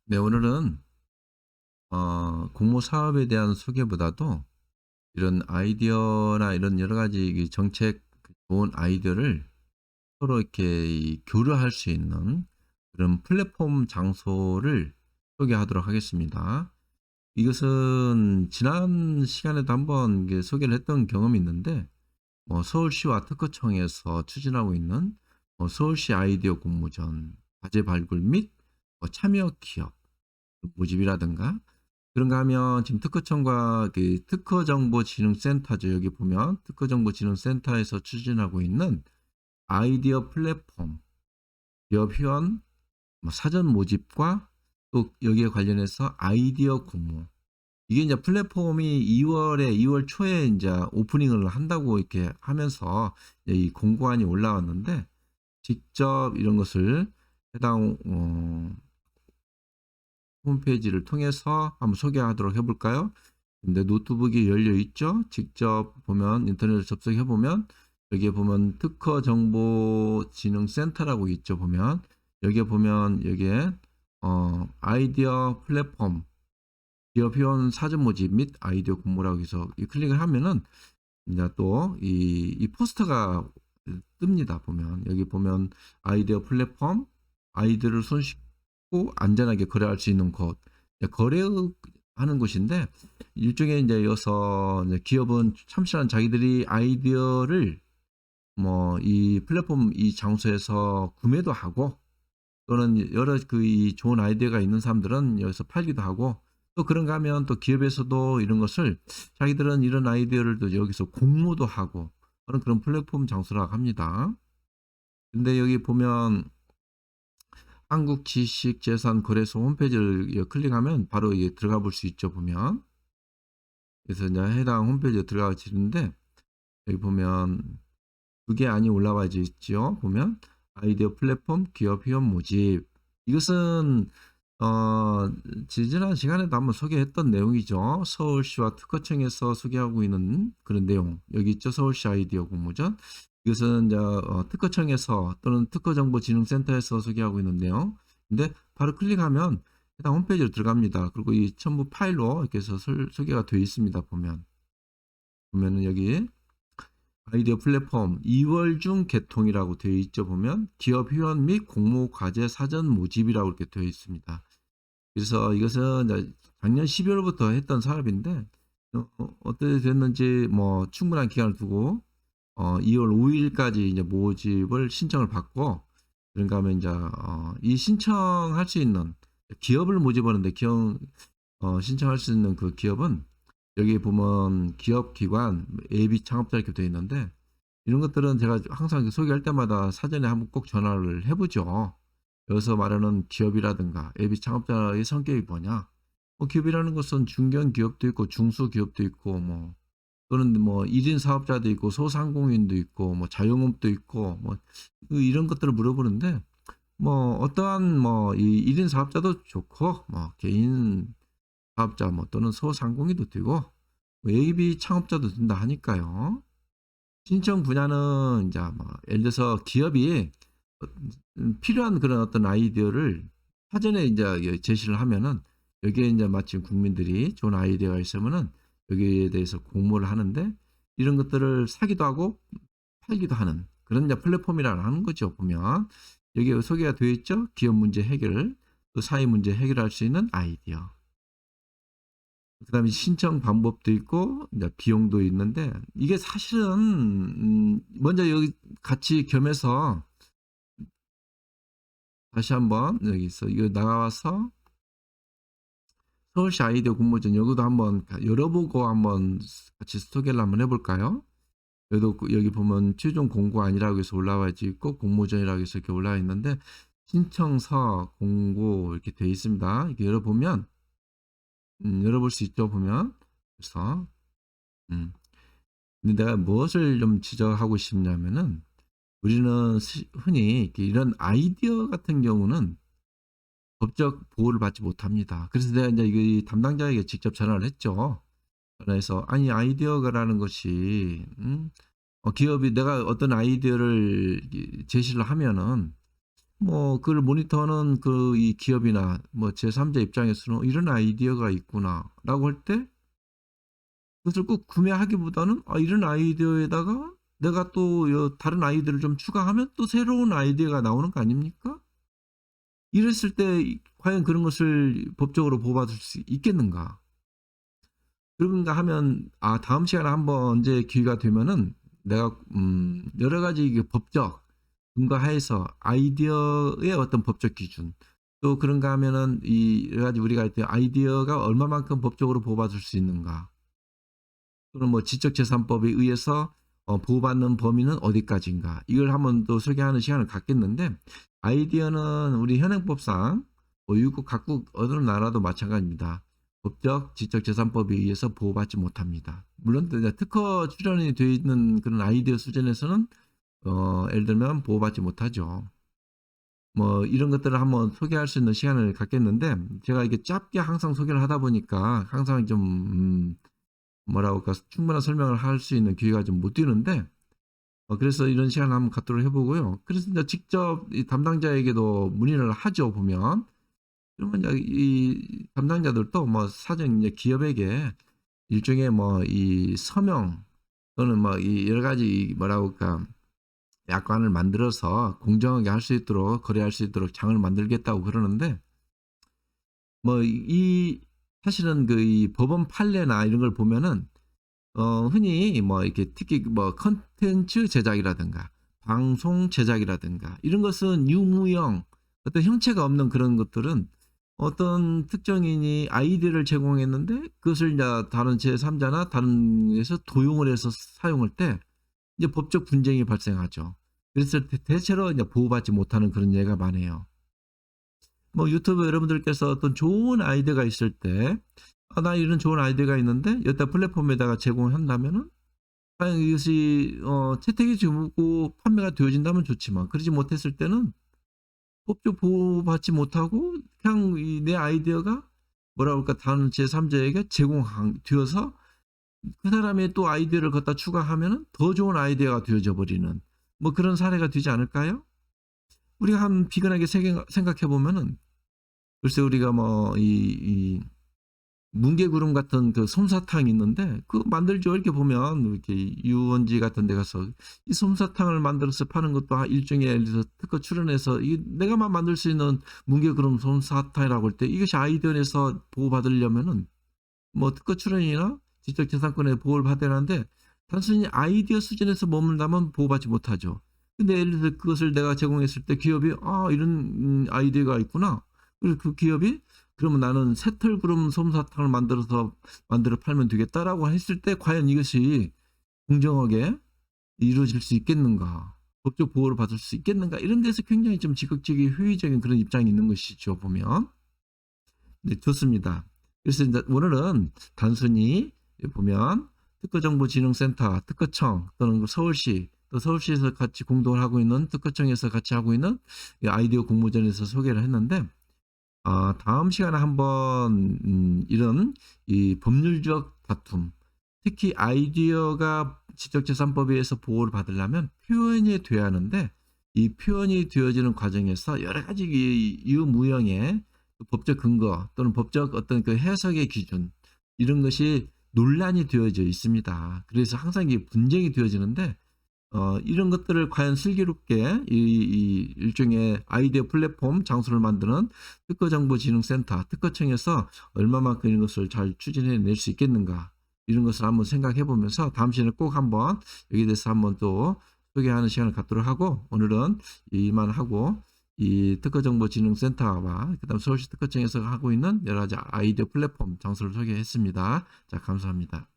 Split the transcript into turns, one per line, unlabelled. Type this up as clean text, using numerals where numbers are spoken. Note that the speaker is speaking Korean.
네, 오늘은 공모 사업에 대한 소개보다도 이런 아이디어나 이런 여러 가지 이 정책 좋은 아이디어를 서로 이렇게 교류할 수 있는 그런 플랫폼 장소를 소개하도록 하겠습니다. 이것은 지난 시간에도 한번 이게 소개를 했던 경험이 있는데, 서울시와 특허청에서 추진하고 있는 서울시 아이디어 공모전 과제 발굴 및 참여 기업 모집이라든가, 그런가 하면 지금 특허청과 그 특허정보진흥센터죠. 여기 보면 특허정보진흥센터에서 추진하고 있는 아이디어 플랫폼, 기업 회원 사전 모집과 또 여기에 관련해서 아이디어 공모. 이게 이제 플랫폼이 2월 초에 이제 오프닝을 한다고 이렇게 하면서 이제 이 공고안이 올라왔는데, 직접 이런 것을 해당 홈페이지를 통해서 한번 소개하도록 해볼까요? 근데 노트북이 열려 있죠. 직접 보면 인터넷을 접속해 보면 여기에 보면 특허정보진흥센터라고 있죠. 보면 여기에 보면 여기에 아이디어 플랫폼 기업 회원 사전 모집 및 아이디어 공모라고 해서 이 클릭을 하면은 이제 또 이 포스터가 뜹니다. 보면 여기 보면 아이디어 플랫폼 아이디어를 손쉽고 안전하게 거래할 수 있는 곳, 거래하는 곳인데, 일종의 이제 여기서 이제 기업은 참신한 자기들이 아이디어를 이 플랫폼 이 장소에서 구매도 하고, 또는 여러 그 이 좋은 아이디어가 있는 사람들은 여기서 팔기도 하고, 또 그런가 하면 또 기업에서도 이런 것을 자기들은 이런 아이디어를 또 여기서 공모도 하고 하는 그런 플랫폼 장소라고 합니다. 근데 여기 보면 한국지식재산거래소 홈페이지를 클릭하면 바로 이게 들어가 볼 수 있죠. 보면 그래서 이제 해당 홈페이지에 들어가시는데, 여기 보면 그게 안이 올라와 있죠. 보면 아이디어 플랫폼 기업 회원 모집, 이것은 지지난 시간에도 한번 소개했던 내용이죠. 서울시와 특허청에서 소개하고 있는 그런 내용 여기 있죠. 서울시 아이디어 공모전. 이것은 이제 특허청에서 또는 특허정보진흥센터에서 소개하고 있는 내용. 근데 바로 클릭하면 해당 홈페이지로 들어갑니다. 그리고 이 첨부 파일로 이렇게 해서 소개가 되어 있습니다. 보면은 여기 아이디어 플랫폼 2월 중 개통이라고 되어 있죠. 보면 기업 회원 및 공모 과제 사전 모집이라고 이렇게 되어 있습니다. 그래서 이것은 이제 작년 12월부터 했던 사업인데, 어떻게 됐는지 충분한 기간을 두고 2월 5일까지 이제 모집을 신청을 받고, 그런가 하면 이제 이 신청할 수 있는 기업을 모집하는데, 신청할 수 있는 그 기업은 여기 보면 기업 기관 예비 창업자 이렇게 되어 있는데, 이런 것들은 제가 항상 소개할 때마다 사전에 한번 꼭 전화를 해보죠. 여기서 말하는 기업이라든가 예비 창업자의 성격이 뭐냐? 기업이라는 것은 중견 기업도 있고 중소기업도 있고 또는 1인 사업자도 있고 소상공인도 있고 자영업도 있고 이런 것들을 물어보는데, 어떠한 이 1인 사업자도 좋고 개인 사업자 또는 소상공인도 되고 예비 창업자도 된다 하니까요. 신청 분야는 이제 예를 들어서 기업이 어 필요한 그런 어떤 아이디어를 사전에 인제 제시를 하면은, 여기에 인제 마침 국민들이 좋은 아이디어가 있으면은 여기에 대해서 공모를 하는데, 이런 것들을 사기도 하고 팔기도 하는 그런 이제 플랫폼이라는 거죠. 보면 여기에 소개가 되어 있죠. 기업 문제 해결, 또 사회 문제 해결할 수 있는 아이디어. 그다음에 신청 방법도 있고 이제 비용도 있는데, 이게 사실은 먼저 여기 같이 겸해서 다시 한번 여기서 이거 나와서 서울시 아이디어 공모전 여기도 한번 열어보고 한번 같이 소개를 한번 해볼까요? 여기도 여기 보면 최종 공고안이라고 해서 올라와 있고 공모전이라고 해서 이렇게 올라와 있는데, 신청서 공고 이렇게 되어 있습니다. 이렇게 열어보면 열어볼 수 있죠. 보면 그래서 음. 근데 내가 무엇을 좀 지적하고 싶냐면은, 우리는 흔히 이런 아이디어 같은 경우는 법적 보호를 받지 못합니다. 그래서 내가 이제 이 담당자에게 직접 전화를 했죠. 전화해서 아니 아이디어가라는 것이 기업이 내가 어떤 아이디어를 제시를 하면은 뭐 그걸 모니터하는 그 이 기업이나 뭐 제3자 입장에서는 '이런 아이디어가 있구나.'라고 할 때 그것을 꼭 구매하기보다는 이런 아이디어에다가 내가 또 다른 아이디어를 좀 추가하면 또 새로운 아이디어가 나오는 거 아닙니까? 이랬을 때 과연 그런 것을 법적으로 보호받을 수 있겠는가? 그런가 하면 다음 시간에 한번 언제 기회가 되면은 내가 여러 가지 이게 법적 근거하에서 아이디어의 어떤 법적 기준 또 그런가 하면은 이 여러 가지 우리가 할 때 아이디어가 얼마만큼 법적으로 보호받을 수 있는가 또는 뭐 지적재산법에 의해서 보호받는 범위는 어디까지인가 이걸 한번 또 소개하는 시간을 갖겠는데 아이디어는 우리 현행법상 뭐 유국 각국 어느 나라도 마찬가지입니다. 법적 지적재산법에 의해서 보호받지 못합니다. 물론 이제 특허 출연이 되어 있는 그런 아이디어 수준에서는 예를 들면 보호받지 못하죠. 뭐 이런 것들을 한번 소개할 수 있는 시간을 갖겠는데 제가 이게 짧게 항상 소개를 하다 보니까 항상 좀 뭐라고 할까 충분한 설명을 할 수 있는 기회가 좀 못 되는데 그래서 이런 시간을 한번 갖도록 해 보고요. 그래서 인제 직접 이 담당자에게도 문의를 하죠 보면. 그러면 이제 이 담당자들도 뭐 사전 이제 기업에게 일종의 뭐 이 서명 또는 뭐 이 여러 가지 뭐라고 할까 약관을 만들어서 공정하게 할 수 있도록 거래할 수 있도록 장을 만들겠다고 그러는데 뭐 이 사실은 그 이 법원 판례나 이런 걸 보면은 흔히 뭐 이렇게 특히 뭐 콘텐츠 제작이라든가 방송 제작이라든가 이런 것은 유무형 어떤 형체가 없는 그런 것들은 어떤 특정인이 아이디어를 제공했는데 그것을 이제 다른 제3자나 다른 데서 도용을 해서 사용할 때 이제 법적 분쟁이 발생하죠. 그래서 대체로 이제 보호받지 못하는 그런 예가 많아요. 뭐 유튜브 여러분들께서 어떤 좋은 아이디어가 있을 때 나 이런 좋은 아이디어가 있는데 여기다 플랫폼에다가 제공한다면은 과연 이것이 채택이 되고 판매가 되어진다면 좋지만 그러지 못했을 때는 법적 보호받지 못하고 그냥 이 내 아이디어가 뭐라 그럴까 다른 제3자에게 제공되어서 그 사람의 또 아이디어를 갖다 추가하면은 더 좋은 아이디어가 되어져 버리는 뭐 그런 사례가 되지 않을까요? 우리가 한 비근하게 생각해 보면은 글쎄 우리가 뭐 이 뭉게구름 같은 그 솜사탕이 있는데 그거 만들죠. 이렇게 보면 이렇게 유원지 같은 데 가서 이 솜사탕을 만들어서 파는 것도 일종의 예를 들어서 특허 출원해서 이 내가만 만들 수 있는 뭉게구름 솜사탕이라고 할 때 이것이 아이디어에서 보호받으려면은 뭐 특허 출원이나 지적재산권의 보호를 받아야 하는데 단순히 아이디어 수준에서 머문다면 보호받지 못하죠. 근데 예를 들어서 그것을 내가 제공했을 때 기업이 '아 이런 아이디어가 있구나.' 그리고 그 기업이 '그러면 나는 새털구름 솜사탕을 만들어 팔면 되겠다.'라고 했을 때 과연 이것이 공정하게 이루어질 수 있겠는가? 법적 보호를 받을 수 있겠는가? 이런 데서 굉장히 좀 지극적이 회의적인 그런 입장이 있는 것이죠 보면. 네 좋습니다. 그래서 인제 오늘은 단순히 보면 특허정보진흥센터, 특허청 또는 그 서울시 또 서울시에서 같이 공동을 하고 있는 특허청에서 같이 하고 있는 이 아이디어 공모전에서 소개를 했는데 다음 시간에 한번 이런 이 법률적 다툼 특히 아이디어가 지적재산법에 의해서 보호를 받으려면 표현이 돼야 하는데 이 표현이 되어지는 과정에서 여러 가지 이 유무형의 그 법적 근거 또는 법적 어떤 그 해석의 기준 이런 것이 논란이 되어져 있습니다. 그래서 항상 이게 분쟁이 되어지는데 이런 것들을 과연 슬기롭게 이 일종의 아이디어 플랫폼 장소를 만드는 특허정보진흥센터, 특허청에서 얼마만큼 이런 것을 잘 추진해 낼 수 있겠는가 이런 것을 한번 생각해 보면서 다음 시간에 꼭 한번 여기에 대해서 한번 또 소개하는 시간을 갖도록 하고 오늘은 이만 하고 이 특허정보진흥센터와 그다음 서울시 특허청에서 하고 있는 여러 가지 아이디어 플랫폼 장소를 소개했습니다. 자 감사합니다.